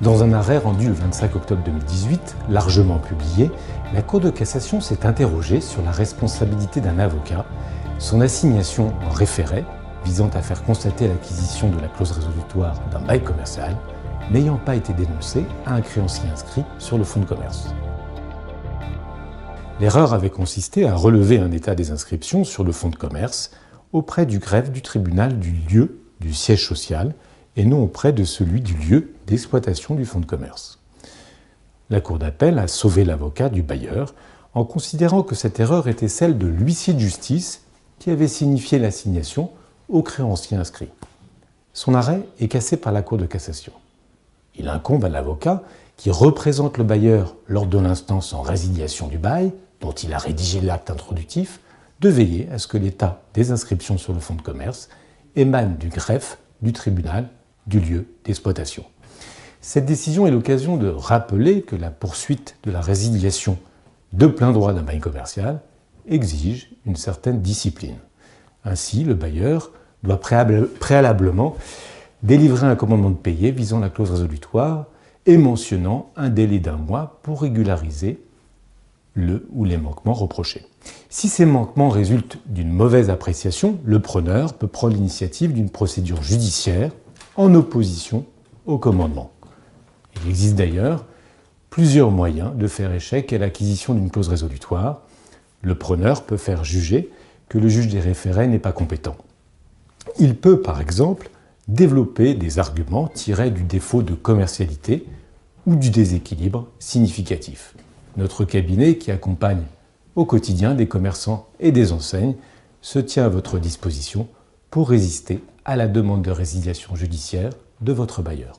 Dans un arrêt rendu le 25 octobre 2018, largement publié, la Cour de cassation s'est interrogée sur la responsabilité d'un avocat, son assignation en référé, visant à faire constater l'acquisition de la clause résolutoire d'un bail commercial, n'ayant pas été dénoncée à un créancier inscrit sur le fonds de commerce. L'erreur avait consisté à relever un état des inscriptions sur le fonds de commerce auprès du greffe du tribunal du lieu du siège social et non auprès de celui du lieu d'exploitation du fonds de commerce. La Cour d'appel a sauvé l'avocat du bailleur en considérant que cette erreur était celle de l'huissier de justice qui avait signifié l'assignation au créancier inscrit. Son arrêt est cassé par la Cour de cassation. Il incombe à l'avocat qui représente le bailleur lors de l'instance en résiliation du bail, dont il a rédigé l'acte introductif, de veiller à ce que l'état des inscriptions sur le fonds de commerce émane du greffe du tribunal du lieu d'exploitation. Cette décision est l'occasion de rappeler que la poursuite de la résiliation de plein droit d'un bail commercial exige une certaine discipline. Ainsi, le bailleur doit préalablement délivrer un commandement de payer visant la clause résolutoire et mentionnant un délai d'1 mois pour régulariser le ou les manquements reprochés. Si ces manquements résultent d'une mauvaise appréciation, le preneur peut prendre l'initiative d'une procédure judiciaire en opposition au commandement. Il existe d'ailleurs plusieurs moyens de faire échec à l'acquisition d'une clause résolutoire. Le preneur peut faire juger que le juge des référés n'est pas compétent. Il peut, par exemple, développer des arguments tirés du défaut de commercialité ou du déséquilibre significatif. Notre cabinet, qui accompagne au quotidien des commerçants et des enseignes, se tient à votre disposition pour résister à la demande de résiliation judiciaire de votre bailleur.